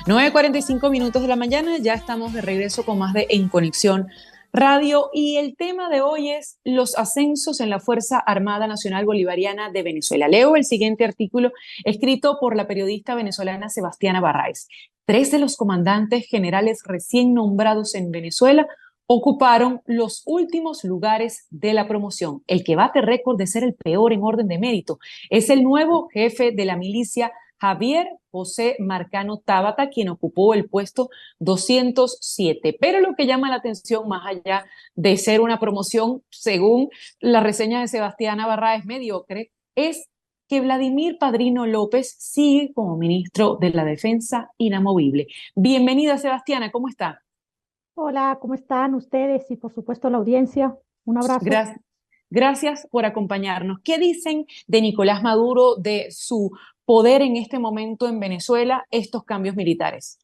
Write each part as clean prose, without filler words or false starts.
9:45 de la mañana, ya estamos de regreso con más de En Conexión Radio y el tema de hoy es los ascensos en la Fuerza Armada Nacional Bolivariana de Venezuela. Leo el siguiente artículo escrito por la periodista venezolana Sebastiana Barraez. 3 de los comandantes generales recién nombrados en Venezuela ocuparon los últimos lugares de la promoción. El que bate récord de ser el peor en orden de mérito es el nuevo jefe de la milicia Javier José Marcano Tábata, quien ocupó el puesto 207. Pero lo que llama la atención, más allá de ser una promoción, según la reseña de Sebastiana Barraez, mediocre, es que Vladimir Padrino López sigue como ministro de la Defensa inamovible. Bienvenida, Sebastiana, ¿cómo está? Hola, ¿cómo están ustedes? Y por supuesto la audiencia. Un abrazo. Gracias. Gracias por acompañarnos. ¿Qué dicen de Nicolás Maduro, de su poder en este momento en Venezuela, estos cambios militares?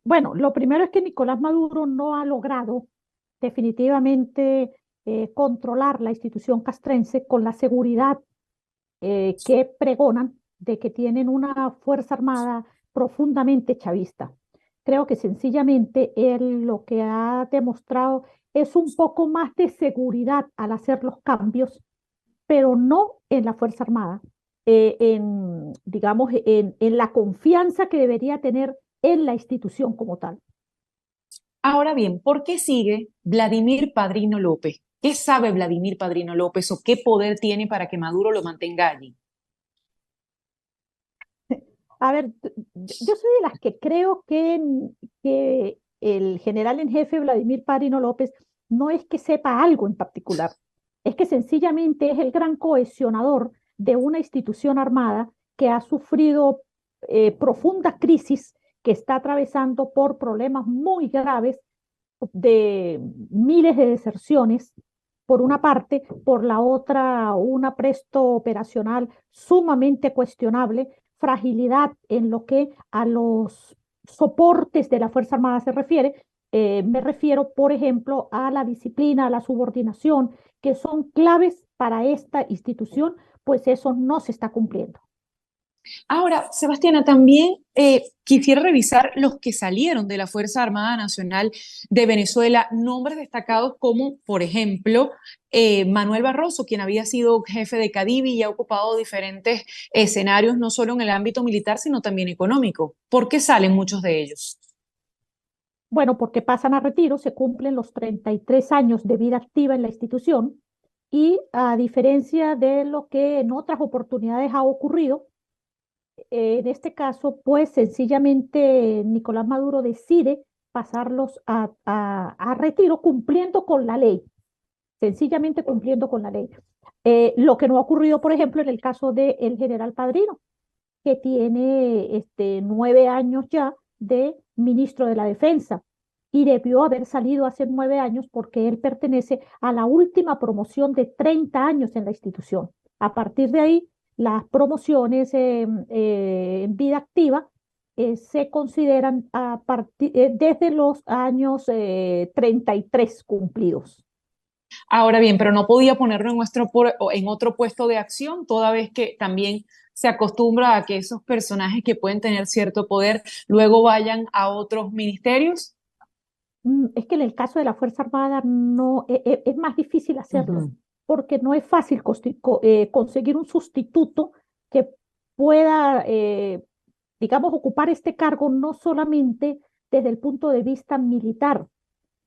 Bueno, lo primero es que Nicolás Maduro no ha logrado definitivamente controlar la institución castrense con la seguridad que pregonan de que tienen una fuerza armada profundamente chavista. Creo que sencillamente él lo que ha demostrado es un poco más de seguridad al hacer los cambios, pero no en la Fuerza Armada, digamos, en la confianza que debería tener en la institución como tal. Ahora bien, ¿por qué sigue Vladimir Padrino López? ¿Qué sabe Vladimir Padrino López o qué poder tiene para que Maduro lo mantenga allí? A ver, yo soy de las que creo que el general en jefe Vladimir Padrino López no es que sepa algo en particular, es que sencillamente es el gran cohesionador de una institución armada que ha sufrido profunda crisis, que está atravesando por problemas muy graves de miles de deserciones, por una parte, por la otra, un apresto operacional sumamente cuestionable, fragilidad en lo que a los soportes de la Fuerza Armada se refiere. Me refiero, por ejemplo, a la disciplina, a la subordinación, que son claves para esta institución, pues eso no se está cumpliendo. Ahora, Sebastiana, también quisiera revisar los que salieron de la Fuerza Armada Nacional de Venezuela, nombres destacados como, por ejemplo, Manuel Barroso, quien había sido jefe de Cadivi y ha ocupado diferentes escenarios, no solo en el ámbito militar, sino también económico. ¿Por qué salen muchos de ellos? Bueno, porque pasan a retiro, se cumplen los 33 años de vida activa en la institución y a diferencia de lo que en otras oportunidades ha ocurrido, en este caso, pues sencillamente Nicolás Maduro decide pasarlos a retiro cumpliendo con la ley, sencillamente cumpliendo con la ley. Lo que no ha ocurrido, por ejemplo, en el caso del general Padrino, que tiene 9 años ya de ministro de la Defensa y debió haber salido hace 9 años porque él pertenece a la última promoción de 30 años en la institución. A partir de ahí, las promociones en vida activa se consideran desde los años 33 cumplidos. Ahora bien, pero no podía ponerlo en otro puesto de acción, toda vez que también se acostumbra a que esos personajes que pueden tener cierto poder luego vayan a otros ministerios. Es que en el caso de la Fuerza Armada no, es más difícil hacerlo, Ujú. porque no es fácil conseguir un sustituto que pueda, digamos, ocupar este cargo no solamente desde el punto de vista militar,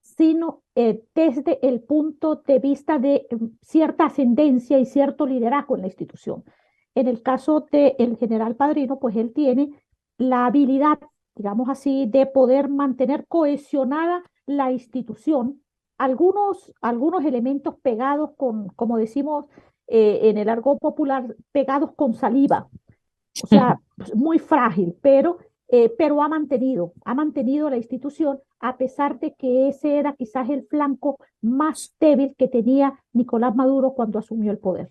sino desde el punto de vista de cierta ascendencia y cierto liderazgo en la institución. En el caso del general Padrino, pues él tiene la habilidad, digamos así, de poder mantener cohesionada la institución, algunos elementos pegados con, como decimos en el argot popular, pegados con saliva, o sea, pues, muy frágil, pero ha mantenido la institución a pesar de que ese era quizás el flanco más débil que tenía Nicolás Maduro cuando asumió el poder.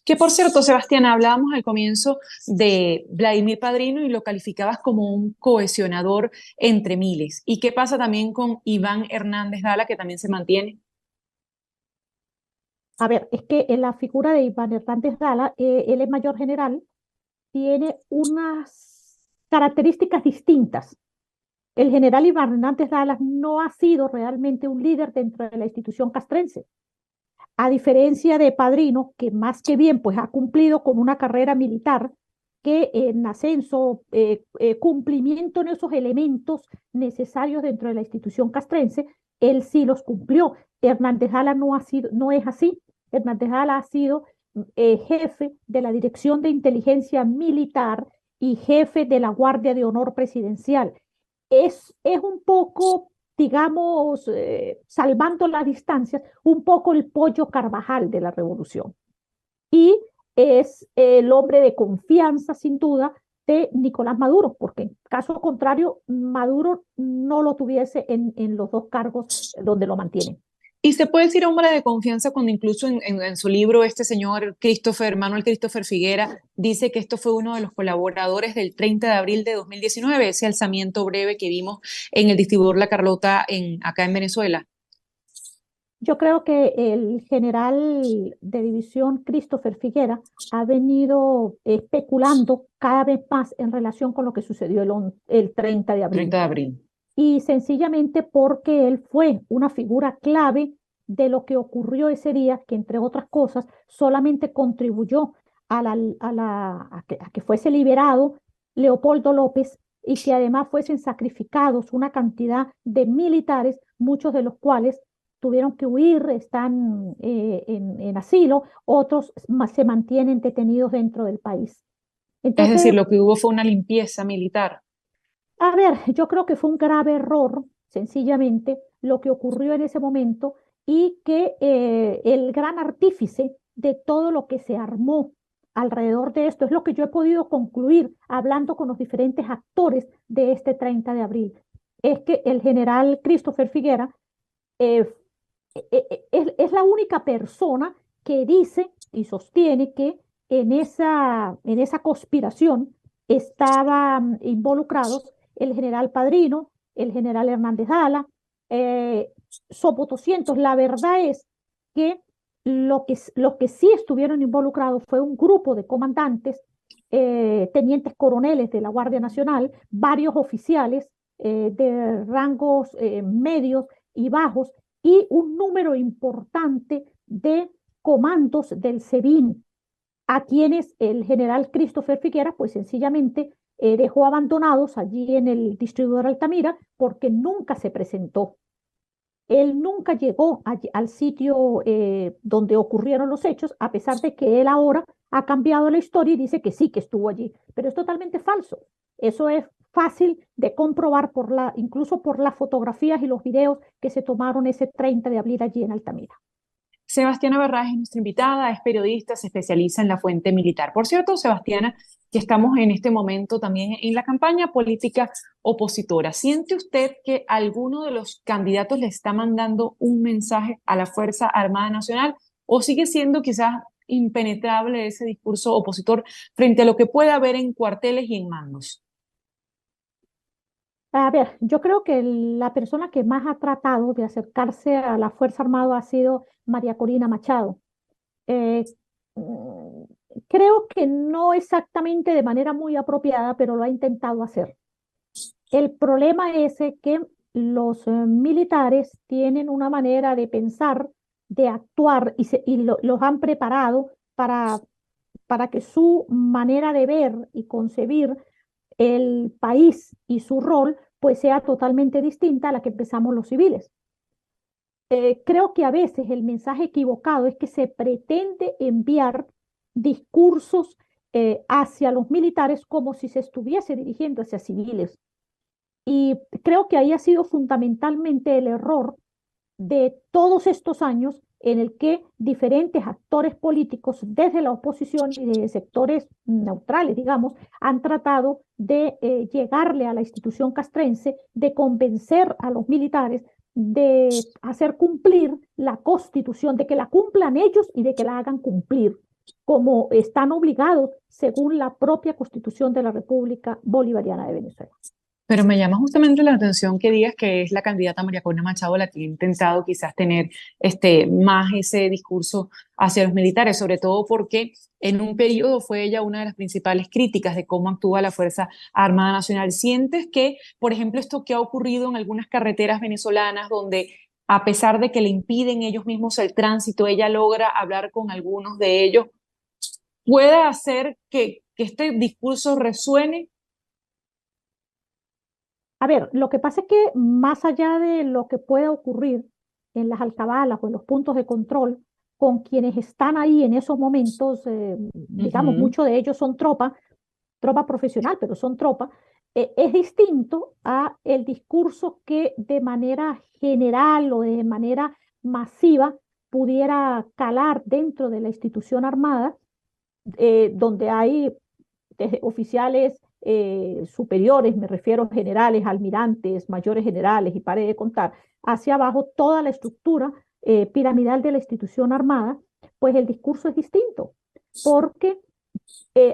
Que por cierto, Sebastián, hablábamos al comienzo de Vladimir Padrino y lo calificabas como un cohesionador entre miles. ¿Y qué pasa también con Iván Hernández Dala, que también se mantiene? A ver, es que en la figura de Iván Hernández Dala, él es mayor general, tiene unas, características distintas. El general Iván Hernández Salas no ha sido realmente un líder dentro de la institución castrense, a diferencia de Padrino, que más que bien pues ha cumplido con una carrera militar que en ascenso, cumplimiento en esos elementos necesarios dentro de la institución castrense, él sí los cumplió. Hernández Salas no es así. Hernández Salas ha sido jefe de la Dirección de Inteligencia Militar y jefe de la Guardia de Honor Presidencial. Es un poco, digamos, salvando las distancias, un poco el Pollo Carvajal de la revolución. Y es el hombre de confianza, sin duda, de Nicolás Maduro, porque en caso contrario, Maduro no lo tuviese en los dos cargos donde lo mantienen. Y se puede decir hombre de confianza cuando incluso en su libro este señor Manuel Christopher Figuera dice que esto fue uno de los colaboradores del 30 de abril de 2019, ese alzamiento breve que vimos en el distribuidor La Carlota acá en Venezuela. Yo creo que el general de división Christopher Figuera ha venido especulando cada vez más en relación con lo que sucedió el 30 de 30 abril. de abril. Y sencillamente porque él fue una figura clave de lo que ocurrió ese día, que entre otras cosas solamente contribuyó a que fuese liberado Leopoldo López y que además fuesen sacrificados una cantidad de militares, muchos de los cuales tuvieron que huir, están en asilo, otros se mantienen detenidos dentro del país. Es decir, Entonces, lo que hubo fue una limpieza militar. a ver, yo creo que fue un grave error, sencillamente, lo que ocurrió en ese momento y que el gran artífice de todo lo que se armó alrededor de esto es lo que yo he podido concluir hablando con los diferentes actores de este 30 de abril. Es que el general Christopher Figuera eh, es la única persona que dice y sostiene que en esa conspiración estaban involucrados el general Padrino, el general Hernández Dala, eh, Sopo 200. La verdad es que lo que sí estuvieron involucrados fue un grupo de comandantes, tenientes coroneles de la Guardia Nacional, varios oficiales de rangos medios y bajos, y un número importante de comandos del SEBIN, a quienes el general Christopher Figuera pues sencillamente dejó abandonados allí en el distribuidor Altamira porque nunca se presentó. Él nunca llegó al sitio donde ocurrieron los hechos, a pesar de que él ahora ha cambiado la historia y dice que sí, que estuvo allí, pero es totalmente falso. Eso es fácil de comprobar incluso por las fotografías y los videos que se tomaron ese 30 de abril allí en Altamira. Sebastiana Barraez es nuestra invitada, es periodista, se especializa en la fuente militar. Por cierto, Sebastiana, que estamos en este momento también en la campaña política opositora. ¿Siente usted que alguno de los candidatos le está mandando un mensaje a la Fuerza Armada Nacional o sigue siendo quizás impenetrable ese discurso opositor frente a lo que puede haber en cuarteles y en mandos? A ver, yo creo que la persona que más ha tratado de acercarse a la Fuerza Armada ha sido María Corina Machado. Eh, mm, Creo que no exactamente de manera muy apropiada, pero lo ha intentado hacer. El problema es que los militares tienen una manera de pensar, de actuar los han preparado para que su manera de ver y concebir el país y su rol pues sea totalmente distinta a la que empezamos los civiles. Creo que a veces el mensaje equivocado es que se pretende enviar discursos hacia los militares como si se estuviese dirigiendo hacia civiles. Y creo que ahí ha sido fundamentalmente el error de todos estos años en el que diferentes actores políticos desde la oposición y de sectores neutrales, digamos, han tratado de llegarle a la institución castrense, de convencer a los militares de hacer cumplir la Constitución, de que la cumplan ellos y de que la hagan cumplir, como están obligados según la propia Constitución de la República Bolivariana de Venezuela. Pero me llama justamente la atención que digas que es la candidata María Corina Machado la que ha intentado quizás tener más ese discurso hacia los militares, sobre todo porque en un periodo fue ella una de las principales críticas de cómo actúa la Fuerza Armada Nacional. ¿Sientes que, por ejemplo, esto que ha ocurrido en algunas carreteras venezolanas, donde a pesar de que le impiden ellos mismos el tránsito, ella logra hablar con algunos de ellos, pueda hacer que este discurso resuene? A ver, lo que pasa es que más allá de lo que pueda ocurrir en las alcabalas o en los puntos de control, con quienes están ahí en esos momentos, digamos, Ujú. muchos de ellos son tropa profesional, pero son tropa, es distinto a el discurso que de manera general o de manera masiva pudiera calar dentro de la institución armada, donde hay desde oficiales superiores, me refiero a generales, almirantes, mayores generales, y pare de contar, hacia abajo toda la estructura piramidal de la institución armada, pues el discurso es distinto, porque,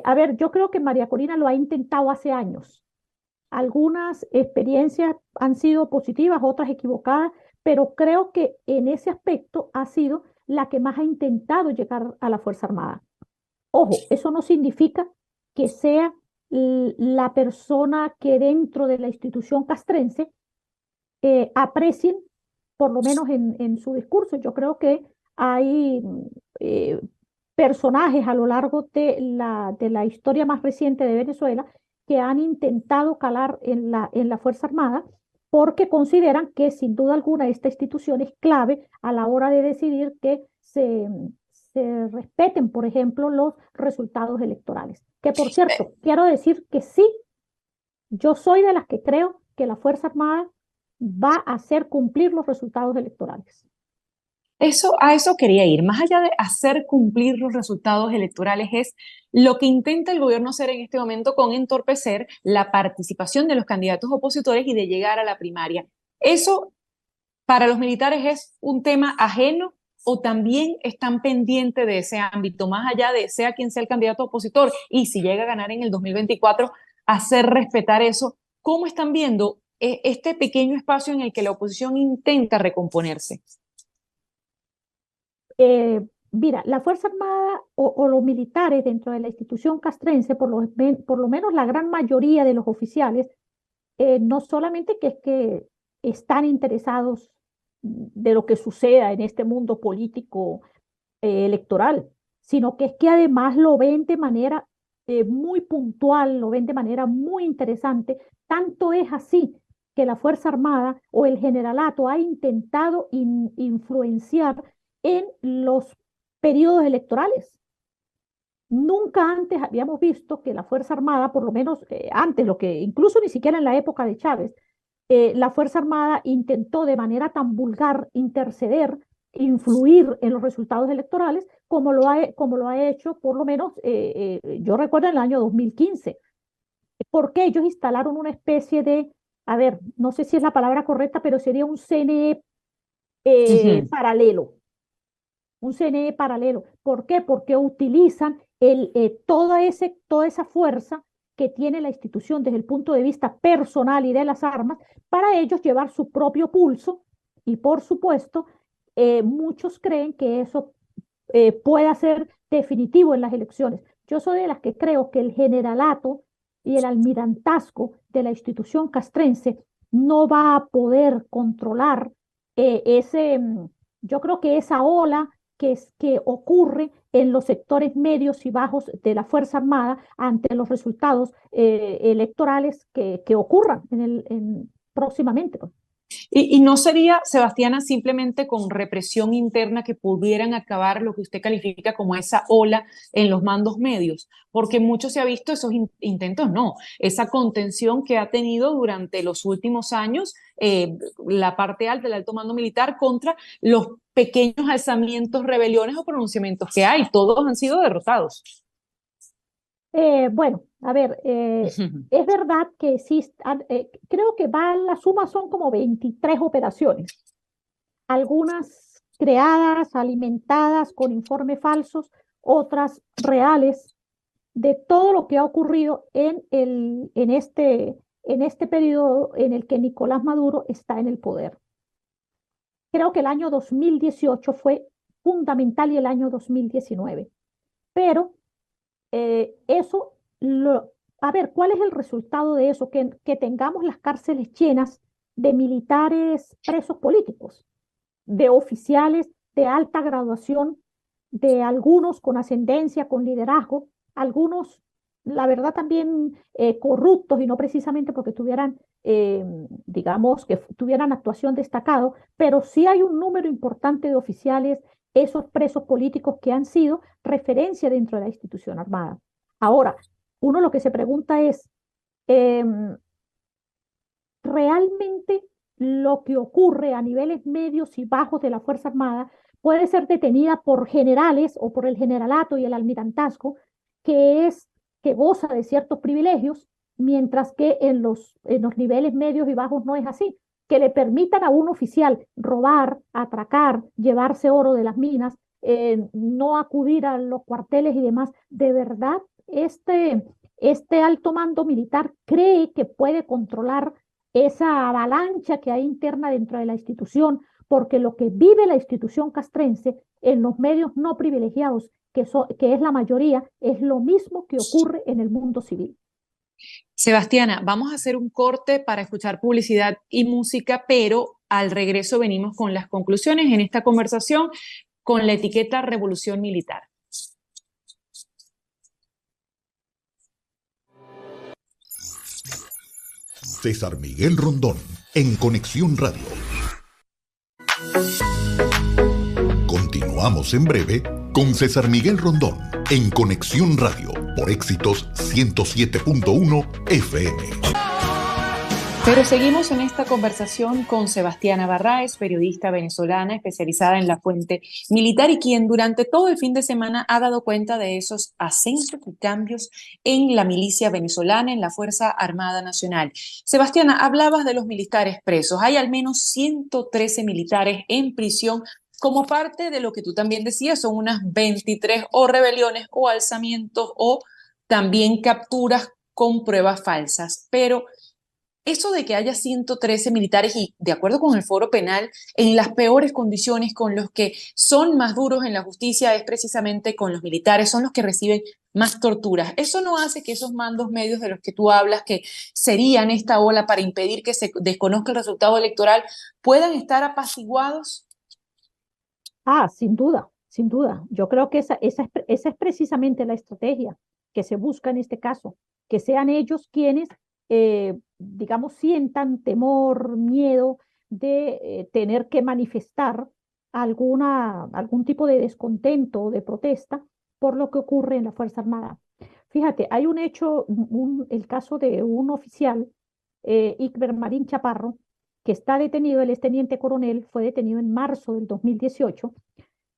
a ver, yo creo que María Corina lo ha intentado hace años. Algunas experiencias han sido positivas, otras equivocadas, pero creo que en ese aspecto ha sido la que más ha intentado llegar a la Fuerza Armada. Ojo, eso no significa que sea la persona que dentro de la institución castrense aprecien, por lo menos en su discurso. Yo creo que hay eh, personajes a lo largo de la historia más reciente de Venezuela que han intentado calar en la Fuerza Armada porque consideran que sin duda alguna esta institución es clave a la hora de decidir que se respeten, por ejemplo, los resultados electorales. Que por cierto, quiero decir que sí, yo soy de las que creo que la Fuerza Armada va a hacer cumplir los resultados electorales. A eso quería ir. Más allá de hacer cumplir los resultados electorales, es lo que intenta el gobierno hacer en este momento con entorpecer la participación de los candidatos opositores y de llegar a la primaria. ¿Eso para los militares es un tema ajeno o también están pendientes de ese ámbito, más allá de sea quien sea el candidato opositor y si llega a ganar en el 2024, hacer respetar eso? ¿Cómo están viendo este pequeño espacio en el que la oposición intenta recomponerse? Eh, Mira, la Fuerza Armada o los militares dentro de la institución castrense, por lo menos la gran mayoría de los oficiales, no solamente que es que están interesados de lo que suceda en este mundo político electoral, sino que es que además lo ven de manera muy puntual, lo ven de manera muy interesante. Tanto es así que la Fuerza Armada o el generalato ha intentado influenciar en los periodos electorales. Nunca antes habíamos visto que la Fuerza Armada, por lo menos antes, lo que incluso ni siquiera en la época de Chávez, la Fuerza Armada intentó de manera tan vulgar interceder, influir en los resultados electorales, como lo ha hecho, por lo menos, yo recuerdo en el año 2015, porque ellos instalaron una especie de, a ver, no sé si es la palabra correcta, pero sería un CNE Ujú. paralelo, un CNE paralelo. ¿Por qué? Porque utilizan toda esa fuerza que tiene la institución desde el punto de vista personal y de las armas para ellos llevar su propio pulso y por supuesto muchos creen que eso pueda ser definitivo en las elecciones. Yo soy de las que creo que el generalato y el almirantazgo de la institución castrense no va a poder controlar yo creo que esa ola que ocurre en los sectores medios y bajos de la Fuerza Armada ante los resultados electorales que ocurran próximamente, pues. Y no sería, Sebastiana, simplemente con represión interna que pudieran acabar lo que usted califica como esa ola en los mandos medios, porque mucho se ha visto esos intentos, no, esa contención que ha tenido durante los últimos años la parte alta del alto mando militar contra los pequeños alzamientos, rebeliones o pronunciamientos que hay, todos han sido derrotados. Bueno, a ver, es verdad que creo que la suma son como 23 operaciones, algunas creadas, alimentadas con informes falsos, otras reales, de todo lo que ha ocurrido en este periodo en el que Nicolás Maduro está en el poder. Creo que el año 2018 fue fundamental y el año 2019, pero Eso, a ver, ¿cuál es el resultado de eso? Que tengamos las cárceles llenas de militares presos políticos, de oficiales de alta graduación, de algunos con ascendencia, con liderazgo, algunos, la verdad, también corruptos y no precisamente porque tuvieran, digamos, que tuvieran actuación destacado, pero sí hay un número importante de oficiales, esos presos políticos que han sido referencia dentro de la institución armada. Ahora, uno lo que se pregunta es, em, realmente lo que ocurre a niveles medios y bajos de la Fuerza Armada puede ser detenida por generales o por el generalato y el almirantazgo, que es que goza de ciertos privilegios, mientras que en los niveles medios y bajos no es así. Que le permitan a un oficial robar, atracar, llevarse oro de las minas, no acudir a los cuarteles y demás. De verdad, este alto mando militar cree que puede controlar esa avalancha que hay interna dentro de la institución, porque lo que vive la institución castrense en los medios no privilegiados, que es la mayoría, es lo mismo que ocurre en el mundo civil. Sebastiana, vamos a hacer un corte para escuchar publicidad y música, pero al regreso venimos con las conclusiones en esta conversación con la etiqueta Revolución Militar. César Miguel Rondón, en Conexión Radio. Continuamos en breve con César Miguel Rondón, en Conexión Radio, por Éxitos 107.1 FM. Pero seguimos en esta conversación con Sebastiana Barráez, periodista venezolana especializada en la fuente militar y quien durante todo el fin de semana ha dado cuenta de esos ascensos y cambios en la milicia venezolana, en la Fuerza Armada Nacional. Sebastiana, hablabas de los militares presos. Hay al menos 113 militares en prisión como parte de lo que tú también decías, son unas 23 o rebeliones o alzamientos o también capturas con pruebas falsas. Pero eso de que haya 113 militares y, de acuerdo con el Foro Penal, en las peores condiciones, con los que son más duros en la justicia, es precisamente con los militares, son los que reciben más torturas. Eso no hace que esos mandos medios de los que tú hablas, que serían esta ola para impedir que se desconozca el resultado electoral, puedan estar apaciguados. Ah, sin duda, sin duda. Yo creo que esa es precisamente la estrategia que se busca en este caso, que sean ellos quienes, digamos, sientan temor, miedo de tener que manifestar algún tipo de descontento o de protesta por lo que ocurre en la Fuerza Armada. Fíjate, hay un hecho, el caso de un oficial, Ikber Marín Chaparro, que está detenido, él es teniente coronel, fue detenido en marzo del 2018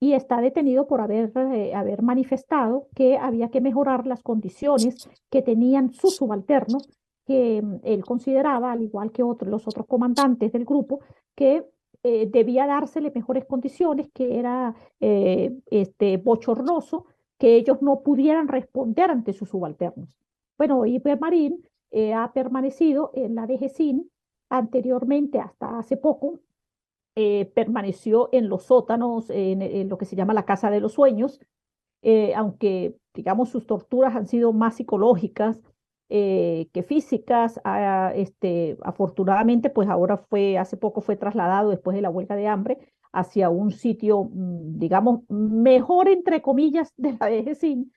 y está detenido por haber manifestado que había que mejorar las condiciones que tenían sus subalternos, que él consideraba, al igual que los otros comandantes del grupo, que debía dársele mejores condiciones, que era bochornoso que ellos no pudieran responder ante sus subalternos. Bueno, Iber Marín ha permanecido en la DGCIN anteriormente, hasta hace poco, permaneció en los sótanos, en lo que se llama la Casa de los Sueños, aunque, digamos, sus torturas han sido más psicológicas que físicas. Afortunadamente, pues ahora hace poco fue trasladado después de la huelga de hambre hacia un sitio, digamos, mejor, entre comillas, de la DGCIN,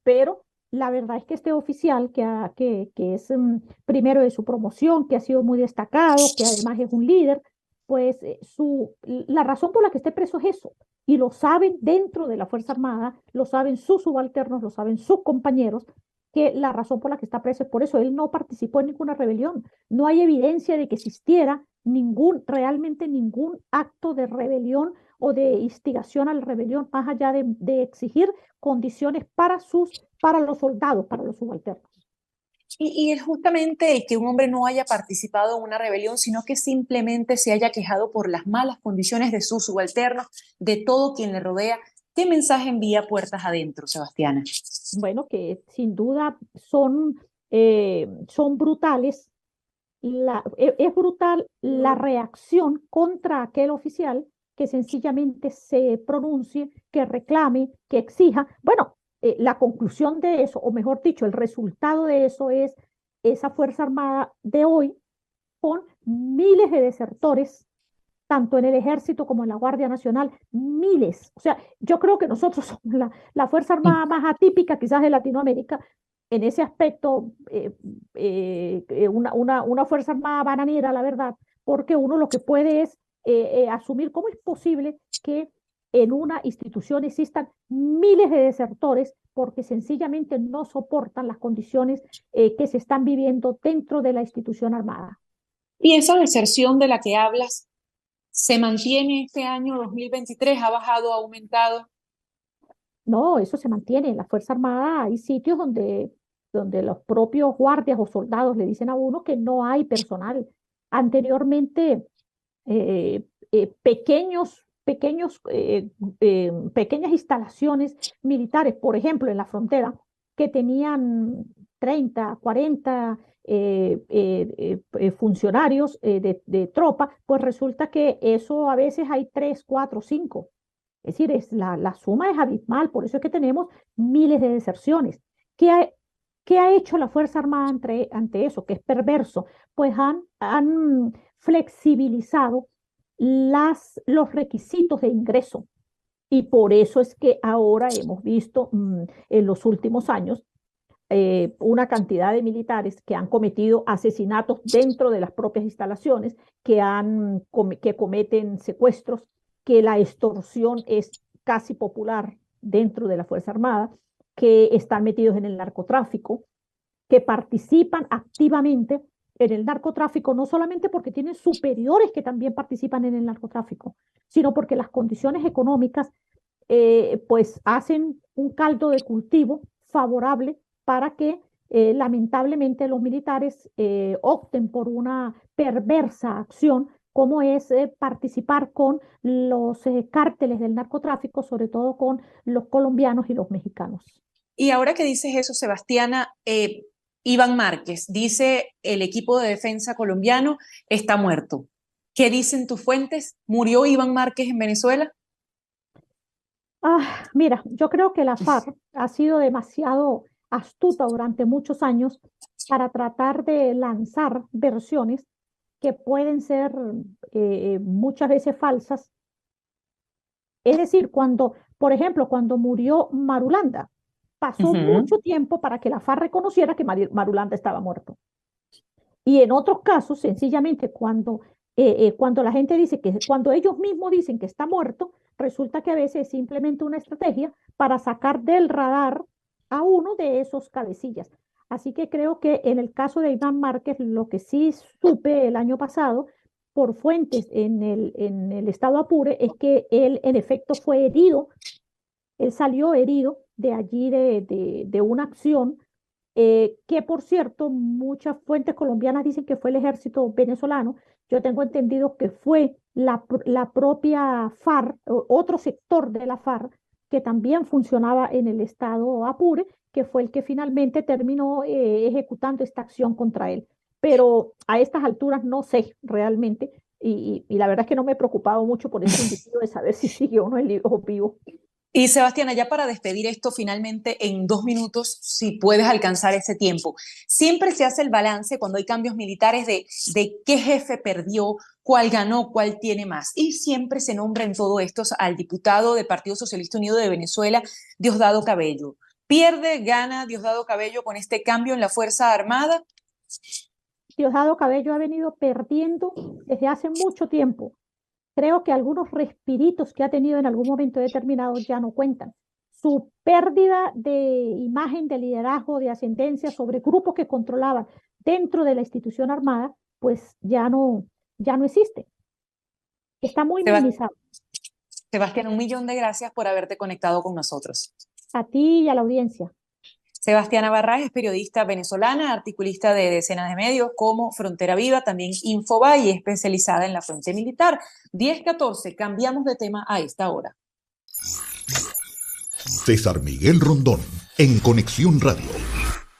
pero la verdad es que este oficial, que es primero de su promoción, que ha sido muy destacado, que además es un líder, pues la razón por la que esté preso es eso. Y lo saben dentro de la Fuerza Armada, lo saben sus subalternos, lo saben sus compañeros, que la razón por la que está preso es por eso. Él no participó en ninguna rebelión. No hay evidencia de que existiera realmente ningún acto de rebelión o de instigación a la rebelión, más allá de exigir condiciones para los soldados, para los subalternos. Y es justamente el que un hombre no haya participado en una rebelión, sino que simplemente se haya quejado por las malas condiciones de sus subalternos, de todo quien le rodea. ¿Qué mensaje envía puertas adentro, Sebastiana? Bueno, que sin duda son brutales. Es brutal la reacción contra aquel oficial que sencillamente se pronuncie, que reclame, que exija. Bueno, la conclusión de eso, o mejor dicho, el resultado de eso es esa Fuerza Armada de hoy con miles de desertores, tanto en el Ejército como en la Guardia Nacional, miles. O sea, yo creo que nosotros somos la Fuerza Armada más atípica quizás de Latinoamérica. En ese aspecto, una Fuerza Armada bananera, la verdad, porque uno lo que puede es asumir cómo es posible que en una institución existan miles de desertores porque sencillamente no soportan las condiciones que se están viviendo dentro de la institución armada. Y esa deserción de la que hablas, ¿se mantiene este año 2023? ¿Ha bajado, ha aumentado? No, eso se mantiene. En la Fuerza Armada hay sitios donde los propios guardias o soldados le dicen a uno que no hay personal. Anteriormente, pequeñas instalaciones militares, por ejemplo, en la frontera, que tenían 30, 40 funcionarios de tropa, pues resulta que eso a veces hay 3, 4, 5. Es decir, la suma es abismal, por eso es que tenemos miles de deserciones. ¿Qué ha, qué ha hecho la Fuerza Armada ante eso, que es perverso? Pues han flexibilizado los requisitos de ingreso. Y por eso es que ahora hemos visto en los últimos años una cantidad de militares que han cometido asesinatos dentro de las propias instalaciones, que cometen secuestros, que la extorsión es casi popular dentro de la Fuerza Armada, que están metidos en el narcotráfico, que participan activamente en el narcotráfico, no solamente porque tienen superiores que también participan en el narcotráfico, sino porque las condiciones económicas pues hacen un caldo de cultivo favorable para que lamentablemente los militares opten por una perversa acción como es participar con los cárteles del narcotráfico, sobre todo con los colombianos y los mexicanos. Y ahora que dices eso, Sebastiana, Iván Márquez dice el equipo de defensa colombiano está muerto. ¿Qué dicen tus fuentes? ¿Murió Iván Márquez en Venezuela? Mira, yo creo que la FARC ha sido demasiado astuta durante muchos años para tratar de lanzar versiones que pueden ser muchas veces falsas. Es decir, por ejemplo, cuando murió Marulanda, pasó mucho tiempo para que la FARC reconociera que Marulanda estaba muerto. Y en otros casos, sencillamente, cuando la gente dice cuando ellos mismos dicen que está muerto, resulta que a veces es simplemente una estrategia para sacar del radar a uno de esos cabecillas. Así que creo que en el caso de Iván Márquez, lo que sí supe el año pasado por fuentes en el estado Apure es que él en efecto fue herido, él salió herido de allí de una acción que por cierto muchas fuentes colombianas dicen que fue el ejército venezolano. Yo tengo entendido que fue la propia FARC, otro sector de la FARC que también funcionaba en el estado Apure, que fue el que finalmente terminó ejecutando esta acción contra él. Pero a estas alturas no sé realmente, y la verdad es que no me he preocupado mucho por ese individuo de saber si sigue o no vivo. Y Sebastiana, ya para despedir esto finalmente en 2 minutos, si puedes alcanzar ese tiempo, siempre se hace el balance cuando hay cambios militares de qué jefe perdió, cuál ganó, cuál tiene más. Y siempre se nombra en todo esto al diputado del Partido Socialista Unido de Venezuela, Diosdado Cabello. ¿Pierde, gana Diosdado Cabello con este cambio en la Fuerza Armada? Diosdado Cabello ha venido perdiendo desde hace mucho tiempo. Creo que algunos respiritos que ha tenido en algún momento determinado ya no cuentan. Su pérdida de imagen, de liderazgo, de ascendencia sobre grupos que controlaban dentro de la institución armada, pues ya no existe. Está muy minimizado. Sebastián, 1.000.000 de gracias por haberte conectado con nosotros. A ti y a la audiencia. Sebastiana Barrás es periodista venezolana, articulista de decenas de medios como Frontera Viva, también Infobae y especializada en la fuente militar. 10:14, cambiamos de tema a esta hora. César Miguel Rondón, en Conexión Radio.